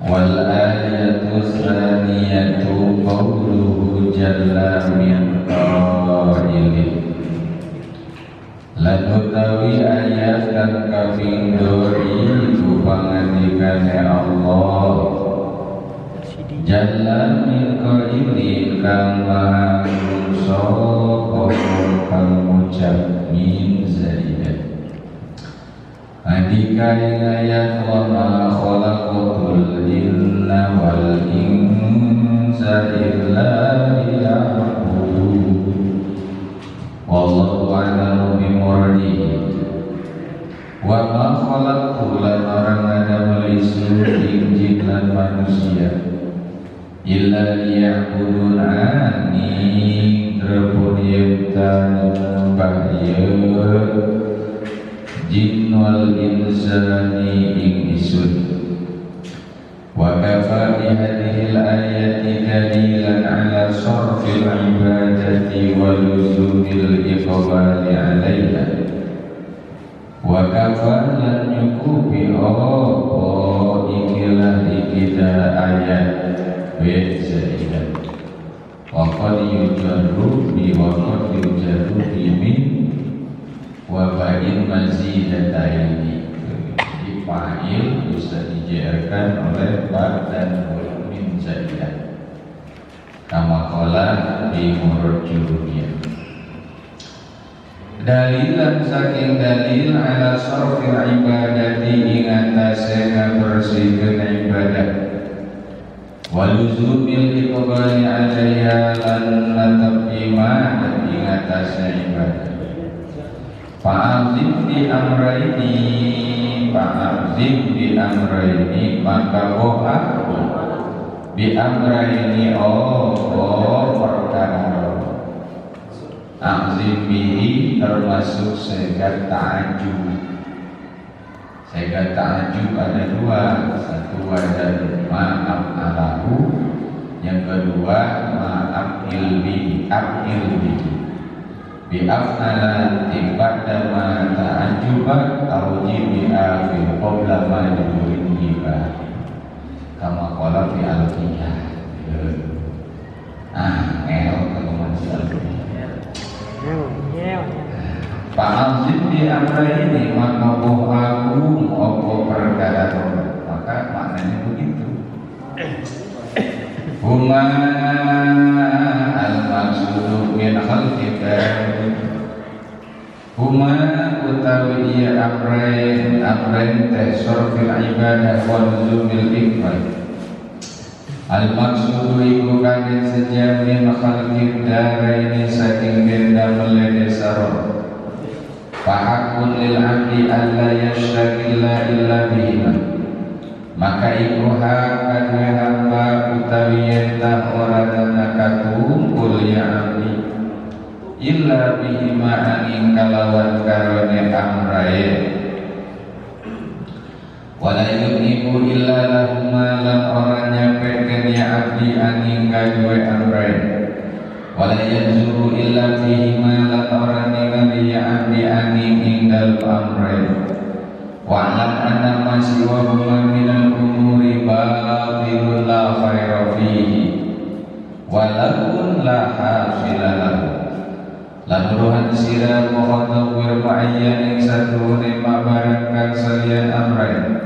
Wal ayatu tsaniyatu qawluhu jalla min qailin. Lan utawi ayat kang kaping 2 iku pangandikane Allah jalla min qailin kang maha nusa kang ngucap min zaidah. Andika ayat wa ma khalaqatul jinna wal insa illa liya'budun. Wallahu a'lamu bimuradihi. Wa ma khalaqtu lan orang ada melisu jin lan manusia illa liya'budun ani terpun yaitan bahya jin wal insani ing isun. Wa kafa bi hadhil ayati dalilan ala sarfil ibadati wa luzumil iqbali 'alaiha. Wa kafa lan nyukupi ikilah ikida ayat zaidah. Wa qad yujarru bi wa qad yujarru bi min wa ba'in mazidataini. Jadi fa'il bisa dijarkan oleh ba dan min zaidah. Kama qala bi murjumiyah. Dalilan saking dalil ala sarfil ibadati ing atase ngabersihkeun ibadah. Waluzumil iqbali 'alaiha lan natabi ma ing atase ibadah. Fa'azim bi amraini maka aku bi amraini perkara azim bihi termasuk segat ta'ajub. Segat ta'ajub ada 2, satu wajan ma'af alahu, yang kedua ma'af ilmi bi'af'ala tibada ma ta'ajubat awjibi'a fil qobla ma diburin hibah kama qala fi al-qiyah. Kalau masih al-qiyah fa'azim bi amraini maka boh agung opo perkara maka maknanya begitu. Huma al-maksudu min khalqika huma utawi iya amrain teh sorfil ibadah wa nuzumil iqbal. Al-maksudu iku kangge sejam min khalqid daraini saking benda melede saror. Fahakun lil abdi alla yashtagilla illa bihima. Maka iku hak kadue hamba utawi yentah ora nakatumpul ya abdi illa bihima angin kalawan karone amrae. Wala yunibu illa lahuma lan ora nyampekeun ya abdi angin kadue amrae. Wala yanzuru illa bihima lan ora ningali ya abdi angin ing dalem amrae. Wa'lam anna ma siwahuma minal umuri batilun la khaira fihi walaupun la hasila lahu. Lanuruhan sirah mukhadawir ma'ayyan ing satuhune mabarangkan salian amrain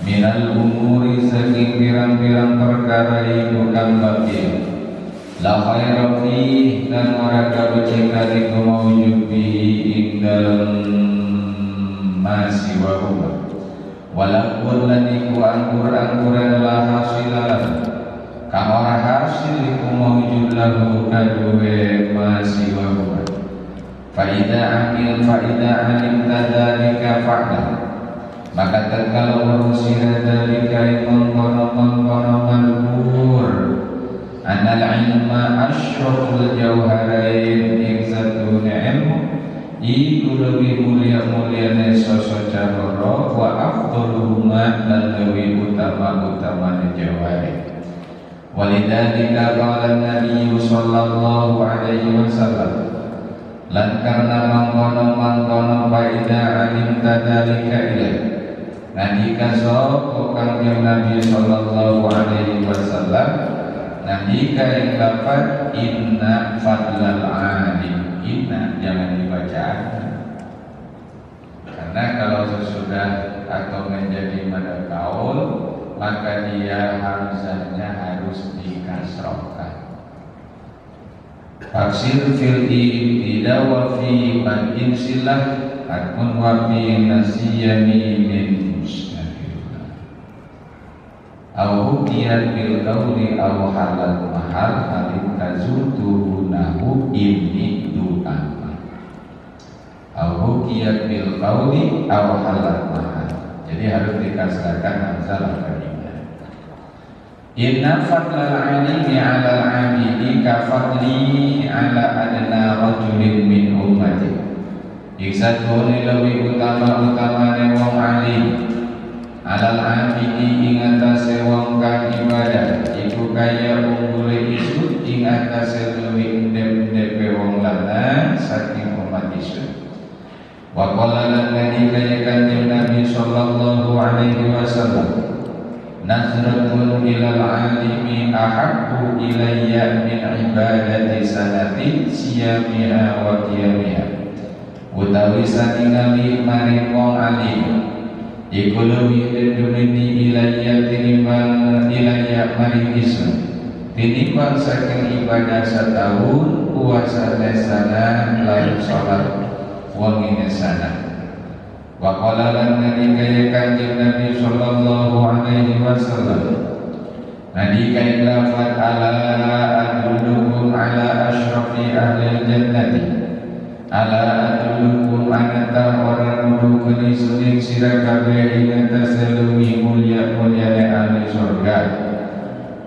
minal umuri saking pirang-pirang perkara iku kang batil la khaira fihi dan ora kabecikan iku maujud bihi ing dalem masih wahuma walaupun lan iku anggur-angguran la hasilah kang ora hasil iku maujud lahu kadue masih wahuma. Fa'idha alim tadalika fa'lam maka tatkala urusina dalika mengkono-mengkono malhur anal ilma asyraful jauharain ing satune ilmu iku lebih mulia-muliane sosok caroro wa afdaluhuma dan lebih utama-utamane jawari. Walidhalika qala Nabi sallallahu alaihi wasallam lan karena mangkono-mangkono faida alim tadalika ilaih nandika sapa Kanjeng Nabi sallallahu alaihi wasallam nandika ing lafaz inna fadlal alim. Inna jangan dibaca karena kalau sesudah atau menjadi mad qaul maka dia hamzahnya harus dikasrohkan. Faksir fil ibtida wa fi madin silah akun wa fi nasiyami min musnadillah au hukiyat bil qawli au halal mahal halin kazutu nahu inni du'ama au hukiyat bil qawli au halal mahal. Jadi harus dikasrahkan hamzah lafadznya. Inna fadlal alimi ala al-abidi ka fadli ala adna rajulin min ummati. Iksa tuni lebih utama-utamane wong alim ala al-abidi ing atase wong kang ibadah iku kaya unggule isut ing atase luwih ndep-ndepe wong lanang saking umat isut. Wa qala lan kaya Kanjeng Nabi sallallahu alaihi wasallam nazratun ilal alimi ahabbu ilayya min ibadati sanati siyamiha wa qiyamiha. Utawi satingali maring wong alim iku luwih dedumeni ilayya tinimbang ilayya maring isun tinimbang saking ibadah setahun puasa sana lan salat wangine sana. Wa qala lan kaya Kanjeng Nabi sallallahu alaihi wasallam nadi kaya lafaz ala adullukum ala asyrafi ahli jannati ala adullukum anata orang nudukani suning sira kabeh ing tasalumi mulia-muliane ahli surga.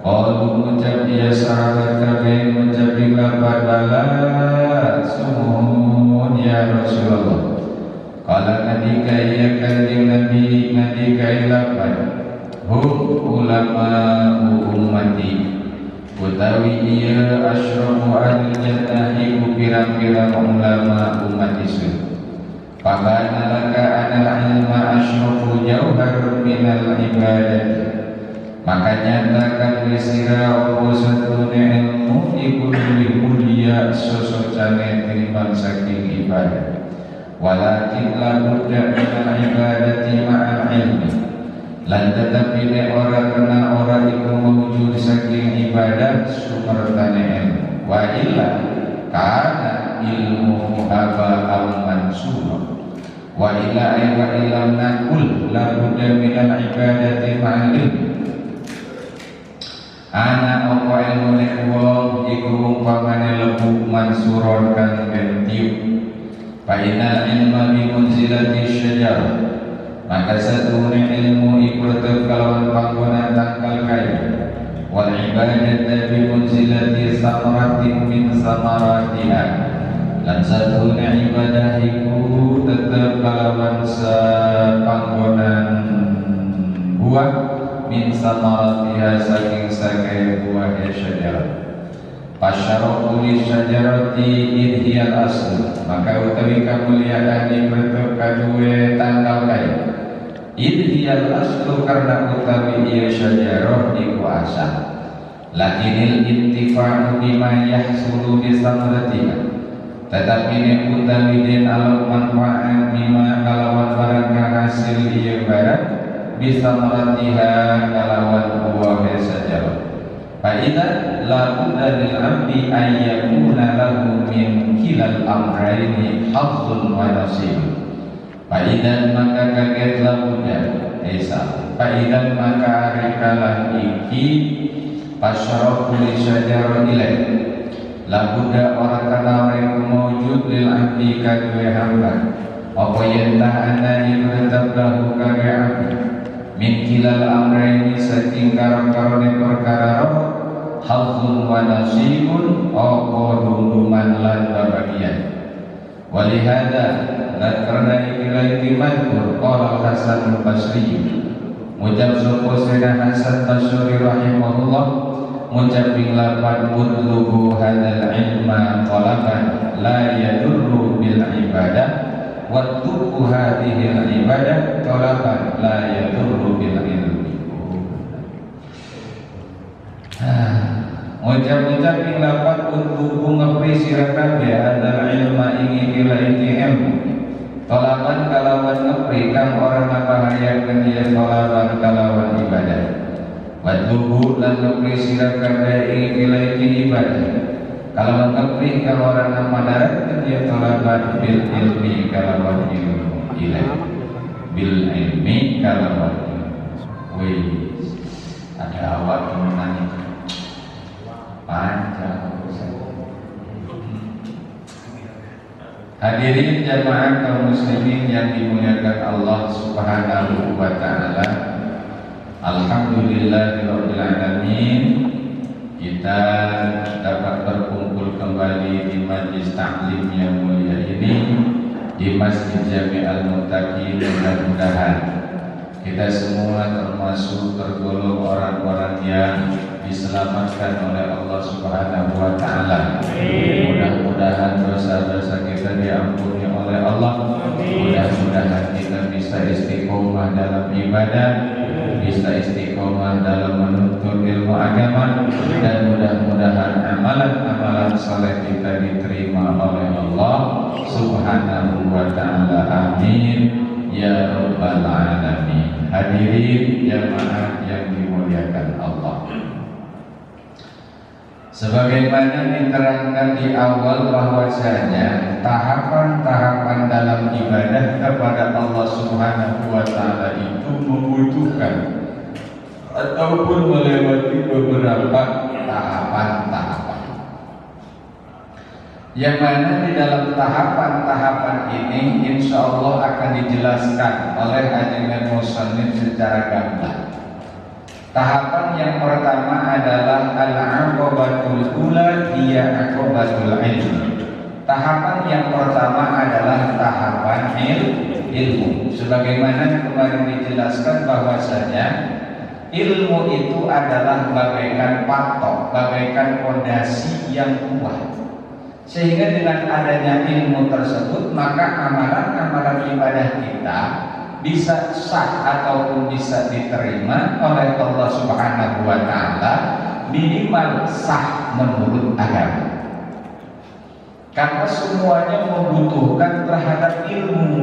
Qalu ngucap ya sahabat kabeh ngucap lafaz bala sumun ya Rasulullah. Qala nadi kaya Kanjeng Nabi nadi kaya lafaz hum ulama ummati utawi iya asyrafu ahli jannah iku pirang-pirang ulama umat isun. Fakana laka anal ilma asyrafu jauhar minal ibadah. Maka nyatakan sira apa satune ilmu iku luwih mulia sosokane tinimbang saking ibadah. Walakin la budda minal ibadati ma'al ilmi. Lan tetapi ne ora kena ora iku mawujud saking ibadah sumertane ilmu. Wa illa kana ilmu haba al-mansura. Wa illa ay wa illam nakul la budda minal ibadati ma'al ilmi. Ana apa ilmu nek wong iku umpamane lebu mansuron kang den tiup. Fa inna ilma bi munzilati syajar. Maka satune ilmu iku tetep kalawan panggonan tangkal kayu. Wal ibadat bi munzilati samaratin min samaratiha. Lan satune ibadah iku tetep kalawan panggonan buah min samaratiha saking buah syajar. Pasyaraku li syajarati idhiyal asl. Maka utawi kamuliaan di bentuk kadue tangkal kayu idhiyal aslu karena utawi iya syajarah iku asal. Lakinil intifa'u bima yahsulu bisamratiha. Tetapi ini utawi den alam manfaat bima kalawan barang kang hasil iya barang bisamratiha kalawan buah syajarah. Fa'idha la budda lil abdi an yakuna lahu min kilal amrayni hazzun wa nasib. Fa'idha maka kaget la budda esa. Fa'idha maka arikalah iki pasyarafu li syajarah ilaih. La budda orang kana yang mawujud lil abdi kadwe hamba. Apa yentah anda yang tetap lahu kage abdi min kilal amrayni saking karo-karone perkara roh hazzun wa nasibun apa dunduman lan babagian. Walihada dan karena ikilah ikimankur qala Hasan al-Basri mujab sopo Sayyidina Hasan Basri rahimahullah mujab bilafad mudlubu hadal ilma qalaban la yadurru bil ibadah wa tubu hadhil ibadah talaban la yadurru bil ilmi. Ngucap-ngucap ing lapat untuk ngepri sira kabeh adal ilma ing ila ilmu. Talaban kalawan ngepri kang ora ngabahayakeun ya talaban kalawan ibadah. Wa tubu lan ngepri sira kabeh ing ila ibadah. Kalawan ngepri kang ora ngamadaratkeun ya talaban bil ilmi kalawan ilmu ila. Bil ilmi kalawan ilmu. Wih, ada awak temenan panjang. Hadirin jamaah kaum muslimin yang dimuliakan Allah Subhanahu wa taala. Alhamdulillahirabbil alamin. Kita dapat berkumpul kembali di majlis taklim yang mulia ini di Masjid Jami' Al-Muttaqin. Mudah-mudahan kita semua termasuk tergolong orang-orang yang diselamatkan oleh Allah Subhanahu wa taala. Mudah-mudahan dosa-dosa kita diampuni oleh Allah. Mudah-mudahan kita bisa istiqomah dalam ibadah, bisa istiqomah dalam menuntut ilmu agama, dan mudah-mudahan amalan-amalan saleh kita diterima oleh Allah Subhanahu wa taala. Amin ya rabbal alamin. Hadirin jamaah yang dimuliakan Allah, sebagaimana diterangkan di awal bahwasanya tahapan-tahapan dalam ibadah kepada Allah Subhanahu wa taala itu membutuhkan ataupun melewati beberapa tahapan-tahapan, yang mana di dalam tahapan-tahapan ini insya Allah akan dijelaskan oleh ajengan musannif secara gamblang. Tahapan yang pertama adalah al-aqobatul ula hiya aqobatul ilm. Tahapan yang pertama adalah tahapan ilmu. Sebagaimana kemarin dijelaskan bahwasanya ilmu itu adalah bagaikan patok, bagaikan fondasi yang kuat. Sehingga dengan adanya ilmu tersebut maka amalan-amalan ibadah kita bisa sah ataupun bisa diterima oleh Allah Subhanahu wa taala, minimal sah menurut agama. Karena semuanya membutuhkan terhadap ilmu.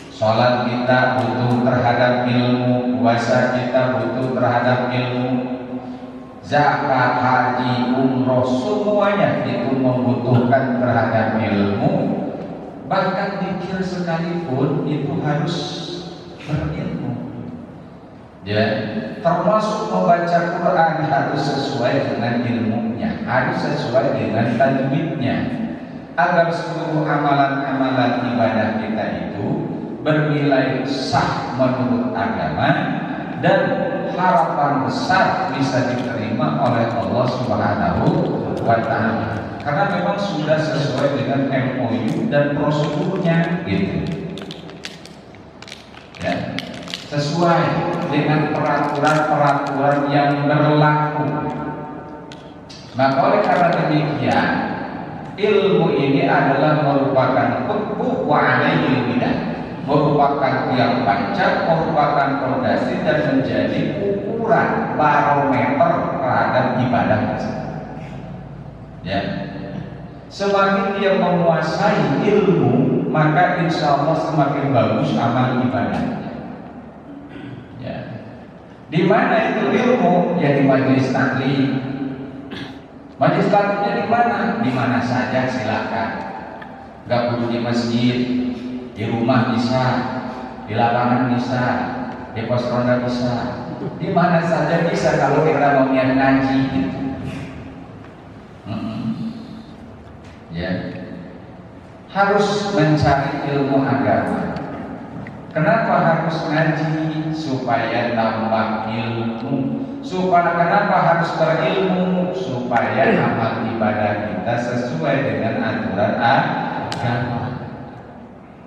Salat kita butuh terhadap ilmu, puasa kita butuh terhadap ilmu, zakat, haji, umroh, semuanya itu membutuhkan terhadap ilmu. Bahkan zikir sekalipun itu harus berilmu. Ya, termasuk membaca Quran harus sesuai dengan ilmunya, harus sesuai dengan tajwidnya, agar seluruh amalan-amalan ibadah kita itu bernilai sah menurut agama dan harapan besar bisa diterima oleh Allah Subhanahu wa taala. Karena memang sudah sesuai dengan MOU dan prosedurnya gitu. Ya, sesuai dengan peraturan-peraturan yang berlaku. Maka oleh karena demikian, ilmu ini adalah merupakan hukmu wa alaihi bidah, merupakan tiang panjang, merupakan fondasi dan menjadi ukuran barometer terhadap ibadah tersebut. Ya, semakin dia menguasai ilmu, maka insya Allah semakin bagus amal ibadahnya. Ya, di mana itu ilmu? Ya di majelis taklim. Majelis taklimnya di mana? Di mana saja silakan. Gak perlu di masjid, di rumah bisa, di lapangan bisa, di pos ronda bisa, di mana saja bisa kalau kita mau niat ngaji gitu. Ya, harus mencari ilmu agama. Kenapa harus ngaji? Supaya tambah ilmu. Kenapa harus berilmu? Supaya amal ibadah kita sesuai dengan aturan agama.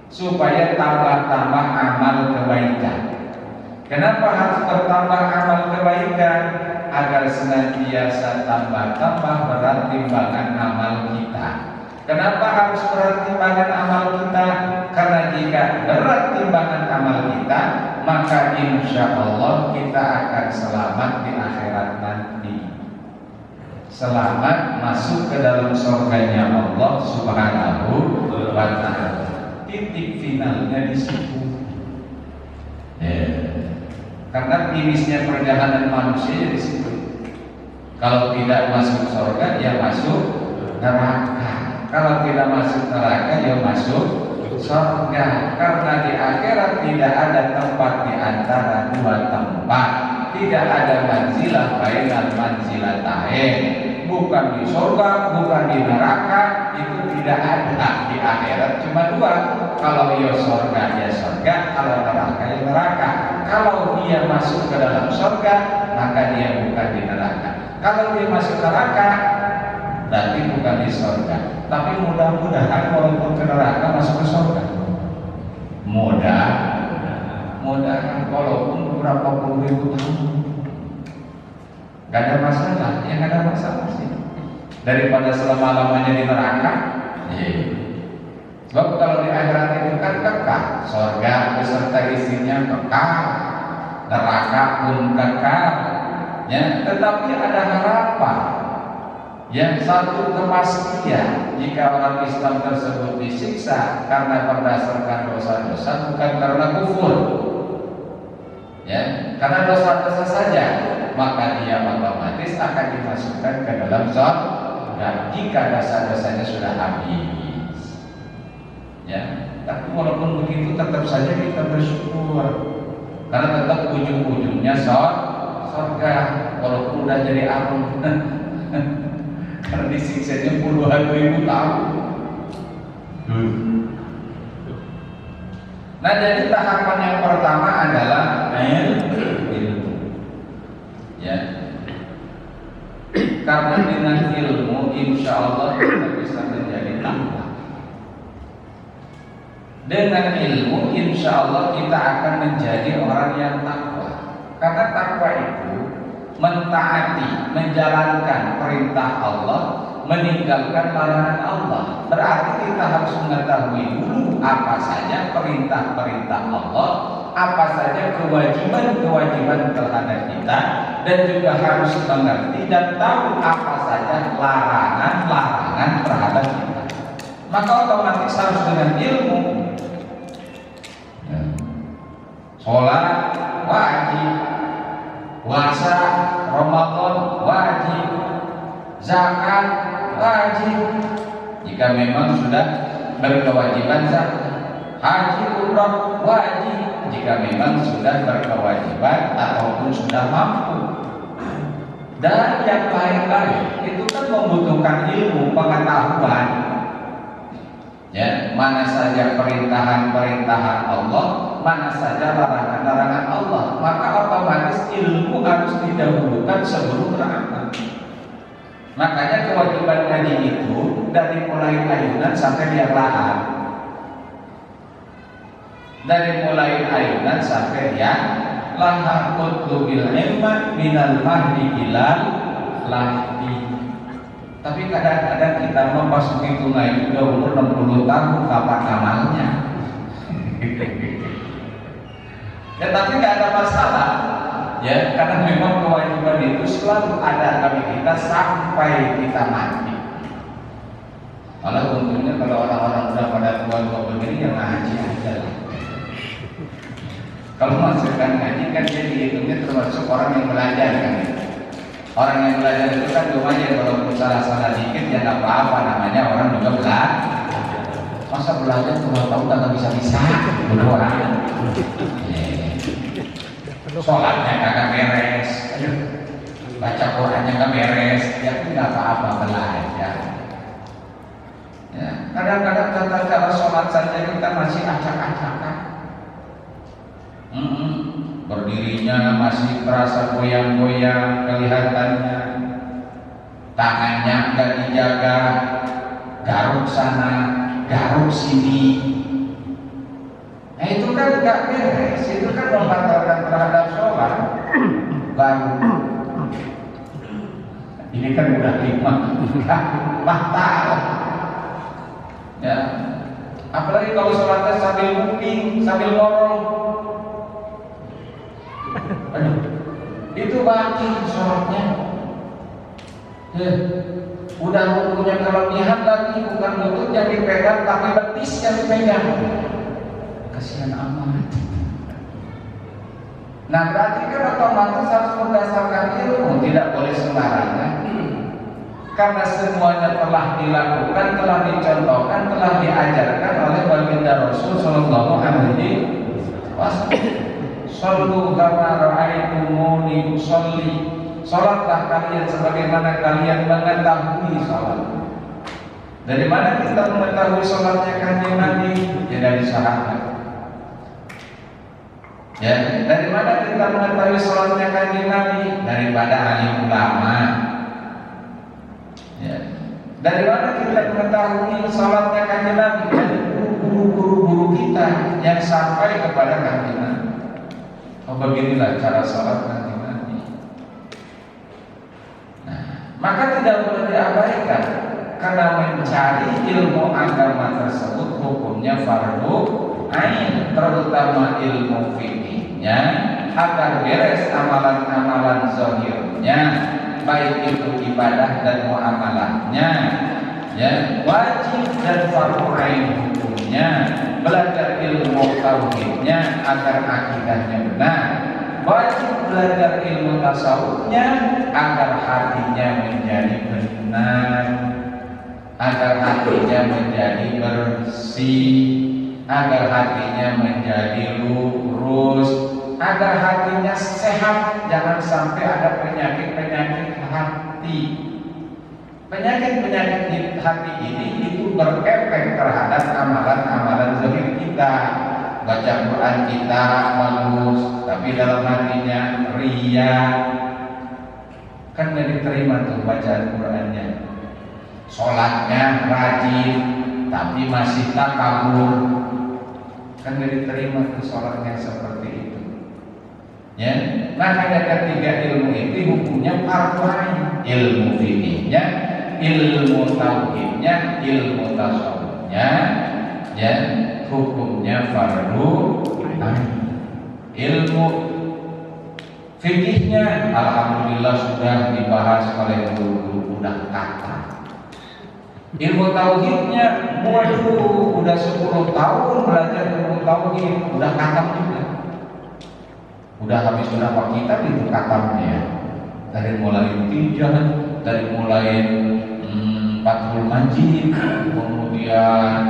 Supaya tambah-tambah amal kebaikan. Kenapa harus bertambah amal kebaikan? Agar senantiasa tambah-tambah berat timbangan amal kita. Kenapa harus berat timbangan amal kita? Karena jika berat timbangan amal kita, maka insya Allah kita akan selamat di akhirat nanti. Selamat masuk ke dalam surganya Allah Subhanahu wa Ta'ala. Titik finalnya di situ. Karena tipisnya perjalanan manusia di situ. Kalau tidak masuk surga, ya masuk neraka. Kalau tidak masuk neraka, ya masuk surga. Karena di akhirat tidak ada tempat di antara dua tempat. Tidak ada manzilah bainal manzilatain. Bukan di surga, bukan di neraka. Itu tidak ada di akhirat. Cuma dua. Kalau ya surga, ya surga. Kalau neraka, ya neraka. Kalau dia masuk ke dalam surga, maka dia bukan di neraka. Kalau dia masuk neraka, berarti bukan di surga. Tapi mudah-mudahan walaupun ke neraka masuk ke surga. Mudah-mudahan walaupun berapa puluh ribu tahun. Gak ada masalah, ya gak ada masalah sih. Daripada selama-lamanya di neraka. Sebab kalau di akhirat itu kan kekal, surga beserta isinya kekal, neraka pun kekal. Ya, tetapi ada harapan. Yang satu kepastian, jika orang Islam tersebut disiksa karena berdasarkan dosa-dosa, bukan karena kufur, ya, karena dosa-dosa saja, maka dia otomatis akan dimasukkan ke dalam surga jika dosa-dosanya sudah habis. Ya, tapi walaupun begitu tetap saja kita bersyukur, karena tetap ujung-ujungnya surga, walaupun udah jadi arum. Karena disiksanya puluhan ribu tahun. Nah, jadi tahapan yang pertama adalah ilmu. Ya. Karena dengan ilmu, insya Allah kita bisa menjadi takwa. Dengan ilmu, insya Allah kita akan menjadi orang yang takwa. Karena takwa itu mentaati, menjalankan perintah Allah, meninggalkan larangan Allah. Berarti kita harus mengetahui dulu apa saja perintah-perintah Allah, apa saja kewajiban-kewajiban terhadap kita, dan juga harus mengerti dan tahu apa saja larangan-larangan terhadap kita. Maka otomatis harus dengan ilmu. Sholat wajib, puasa Ramadan wajib, zakat wajib jika memang sudah berkewajiban zakat, haji umrah wajib jika memang sudah berkewajiban ataupun sudah mampu, dan yang lain-lain itu kan membutuhkan ilmu pengetahuan. Ya, mana saja perintahan-perintahan Allah, mana saja larangan-larangan Allah, maka otomatis ilmu harus didahulukan sebelum beramal. Makanya kewajiban ngaji itu dari mulai ayunan sampai liang lahat, dari mulai ayunan sampai liang lahat. Utlubil ilma minal mahdi ilal lahdi. Tapi kadang-kadang kita memasuki tunai udah umur 60 tahun, kapan amalnya? Ya, tapi nggak ada masalah, ya, karena memang kewajiban itu selalu ada bagi kita sampai kita mati. Malah untungnya kalau orang-orang udah pada tua-tua begini yang ngaji aja lah. Kalau masukkan ngaji kan dia dihitungnya termasuk orang yang belajar kan. Orang yang belajar itu kan lumayan, walaupun salah-salah dikit ya nggak apa-apa, namanya orang juga belajar. Masa belajar cuma tahu nggak bisa-bisa, berdoa. Sholatnya kagak beres, baca Qurannya nggak beres, ya nggak apa-apa belajar. Ya, kadang-kadang tata cara sholat saja kita masih acak-acakan. Berdirinya masih terasa goyang-goyang kelihatannya, tangannya nggak dijaga, garuk sana, garuk sini. Nah itu kan nggak beres, itu kan membatalkan terhadap sholat. Baru ini kan udah 5 tahun. Ya, apalagi kalau sholatnya sambil nguping, sambil ngorong. Aduh, itu batin sholatnya. Ya, udah punya kelebihan lagi, bukan lutut yang dipegang, tapi betis yang dipegang. Kasihan amat. Nah, berarti kan otomatis harus berdasarkan ilmu, tidak boleh sembarangan. Karena semuanya telah dilakukan, telah dicontohkan, telah diajarkan oleh baginda Rasul Sallallahu Alaihi Wasallam. Sallu kama ra'aitumuni usolli. Salatlah kalian sebagaimana kalian mengetahui salat. Dari mana kita mengetahui salatnya Kanjeng Nabi? Ya dari sahabat. Ya, dari mana kita mengetahui salatnya Kanjeng Nabi? Daripada alim ulama. Ya. Dari mana kita mengetahui salatnya Kanjeng Nabi? Dari guru-guru kita yang sampai kepada Kanjeng Nabi. Oh, beginilah cara salat Kanjeng Nabi. Nah, maka tidak boleh diabaikan karena mencari ilmu agama tersebut hukumnya fardu ain, terutama ilmu fikihnya agar beres amalan-amalan zahirnya, baik itu ibadah dan muamalahnya, ya wajib dan fardu ain hukumnya belajar ilmu tauhidnya agar akidahnya benar, wajib belajar ilmu tasawufnya agar hatinya menjadi benar, agar hatinya menjadi bersih, agar hatinya menjadi lurus, agar hatinya sehat, jangan sampai ada penyakit-penyakit hati. Penyakit-penyakit di hati ini itu berefek terhadap amalan-amalan zahir kita. Baca Quran kita bagus, tapi dalam hatinya riya, kan nggak diterima tuh bacaan Qurannya. Sholatnya rajin, tapi masih takabur, kan nggak diterima tuh sholatnya seperti itu. Ya, makanya ketiga ilmu itu hukumnya fardu ain, ilmu fikihnya, ilmu tauhidnya, ilmu tasawufnya, ya hukumnya fardu ain. Ilmu fikihnya alhamdulillah sudah dibahas oleh guru-guru udah kata. Ilmu tauhidnya, waduh, udah 10 tahun belajar ilmu tauhid, udah khatam juga. Udah habis berapa kitab itu khatamnya? Dari mulai Tijan, dari mulai Fathul Majid, kemudian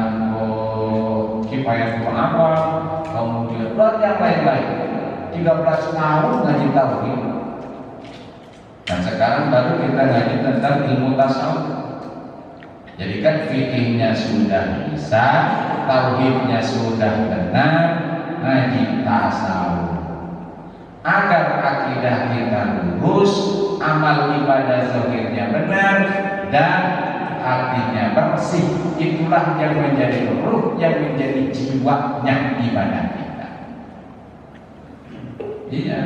Kifayatul Awam, kemudian yang lain-lain. 13 tahun ngaji tauhid. Dan sekarang baru kita ngaji tentang ilmu tasawuf. Jadi kan fikihnya sudah bisa, tauhidnya sudah benar, ngaji tasawuf. Agar akidah kita lurus, amal ibadah zahirnya benar, dan hatinya bersih. Itulah yang menjadi ruh, yang menjadi jiwanya ibadah kita. Iya,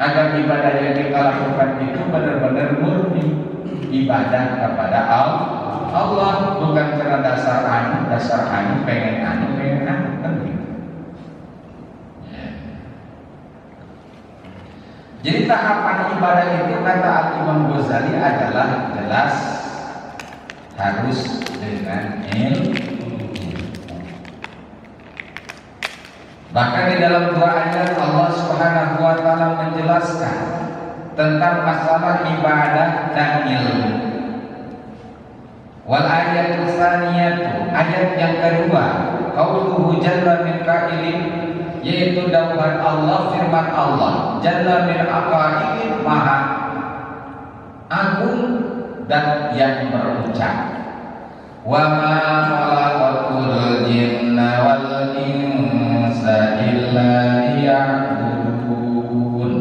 agar ibadah yang kita lakukan itu benar-benar murni ibadah kepada Allah, bukan karena dasar anu, pengen anu, kan gitu. Jadi tahapan ibadah itu kata Imam Ghazali adalah jelas harus dengan ilmu. Bahkan di dalam dua ayat Allah Subhanahu wa taala menjelaskan tentang masalah ibadah dan ilmu. Wal ayatul tsaniyatu, ayat yang kedua, qauluhu jalla min qailin, yaitu dauhan Allah, firman Allah jalla min aqailin, maha agung dan yang berucap, wa ma khalaqatul jinna wal insa illa liya'budun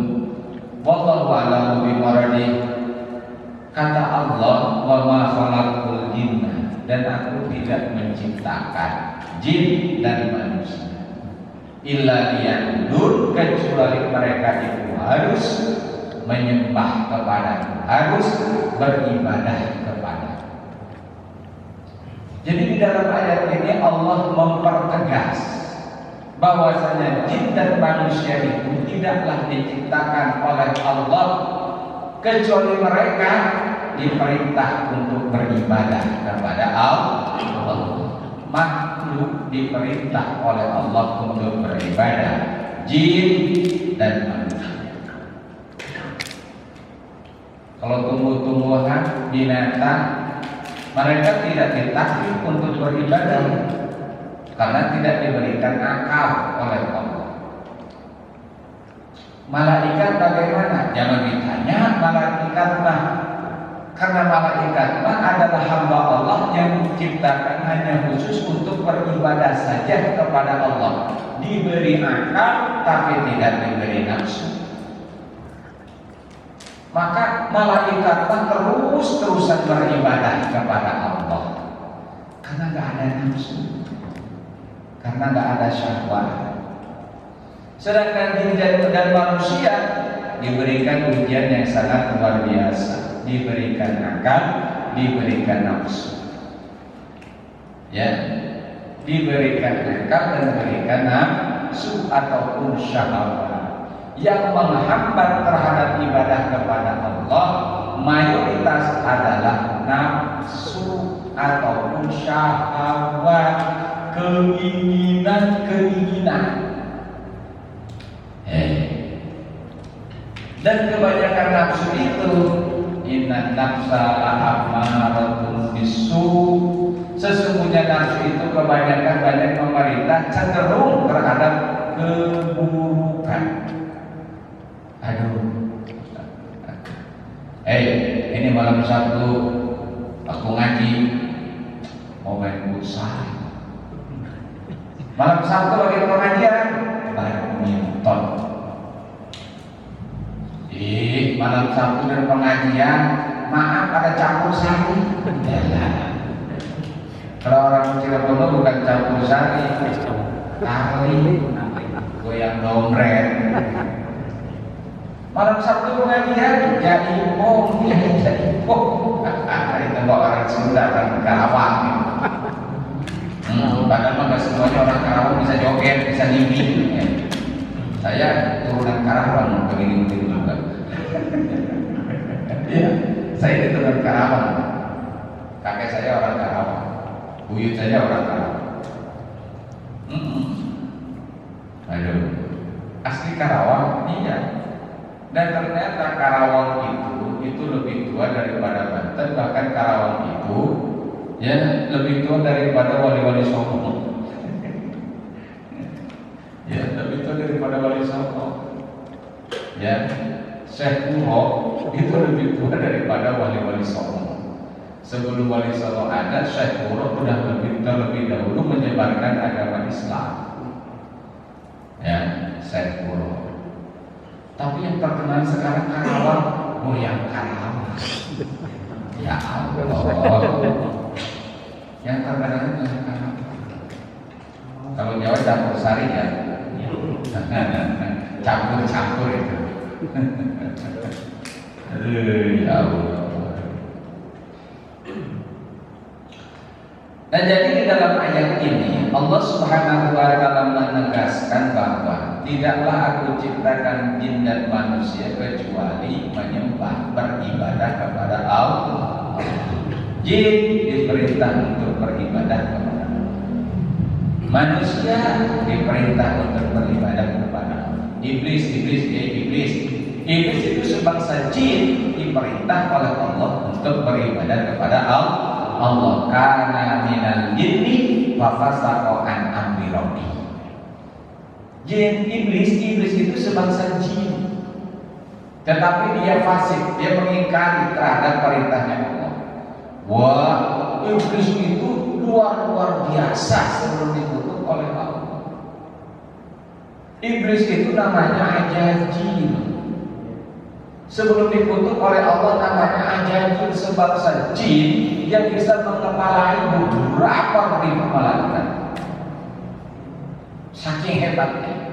wallahu a'lamu bimuradih. Kata Allah, wa ma khalaqatul jinna, dan aku tidak menciptakan jin dan manusia illa liya'budun, kecuali mereka itu harus menyembah kepadaku, harus beribadah kepadaku. Jadi di dalam ayat ini Allah mempertegas bahwasanya jin dan manusia itu tidaklah diciptakan oleh Allah kecuali mereka diperintah untuk beribadah kepada Allah. Makhluk diperintah oleh Allah untuk beribadah, jin dan manusia. Kalau tumbuh-tumbuhan, binatang, mereka tidak ditakdir untuk beribadah karena tidak diberikan akal oleh Allah. Malaikat bagaimana? Jangan ditanya malaikat mah, karena malaikat mah adalah hamba Allah yang diciptakan hanya khusus untuk beribadah saja kepada Allah. Diberi akal tapi tidak diberi nafsu. Maka malaikat mah terus-terusan beribadah kepada Allah karena nggak ada nafsu, karena nggak ada syahwat. Sedangkan jin dan manusia diberikan ujian yang sangat luar biasa, diberikan akal, diberikan nafsu, ya, diberikan akal dan diberikan nafsu ataupun syahwat yang menghambat terhadap ibadah kepada Allah. Mayoritas adalah nafsu ataupun syahwat, keinginan. Dan kebanyakan nafsu itu, inna nafsa la'amaratun bisu, sesungguhnya nafsu itu kebanyakan banyak memerintah cenderung terhadap keburukan. Aduh, ini malam Sabtu aku ngaji mau main futsal. Malam Sabtu lagi pengajian badminton. Malam Sabtu dan pengajian, maaf ada campur sari. Kalau orang Cirebon bukan campur sari, kali goyang dompet. Malam Sabtu pengajian jadi bom, jadi bom. Itu orang Sunda dan Karawang. Padahal mah semuanya orang Karawang bisa joget, bisa nyibi. Saya turunan Karawang, begini-begini juga. Ya, saya turunan Karawang. Kakek saya orang Karawang, buyut saya orang Karawang. Aduh, asli Karawang, iya. Dan ternyata Karawang itu lebih tua daripada Banten, bahkan Karawang itu ya lebih tua daripada Wali-Wali Songo. Ya, lebih tua daripada Wali Songo. Ya, Syekh Kuro itu lebih tua daripada Wali-Wali Songo. Sebelum Wali Songo ada, Syekh Kuro sudah terlebih dahulu menyebarkan agama Islam. Ya, Syekh Kuro. Tapi yang terkenal sekarang Karawang, goyang Karawang. Ya Allah. Yang terkenal goyang Karawang. Kalau Jawa campur sari ya. Campur-campur itu. Aduh, ya Allah. Nah, jadi di dalam ayat ini Allah Subhanahu wa taala menegaskan bahwa tidaklah aku ciptakan jin dan manusia kecuali menyembah, beribadah kepada Allah. Jin diperintah untuk beribadah kepada Allah. Manusia diperintah untuk beribadah kepada Allah. Iblis itu sebangsa jin diperintah oleh Allah untuk beribadah kepada Allah. Kana minal jinni fa fasaqa an amri rabbi. Jin iblis itu sebangsa jin, tetapi dia fasik, dia mengingkari terhadap perintahnya Allah. Wah, iblis itu luar biasa sebelum dikutuk oleh Allah. Iblis itu namanya ajajil. Sebelum dikutuk oleh Allah namanya ajajil, sebangsa jin yang bisa mengepalai beberapa ribu malaikat. Saking hebatnya.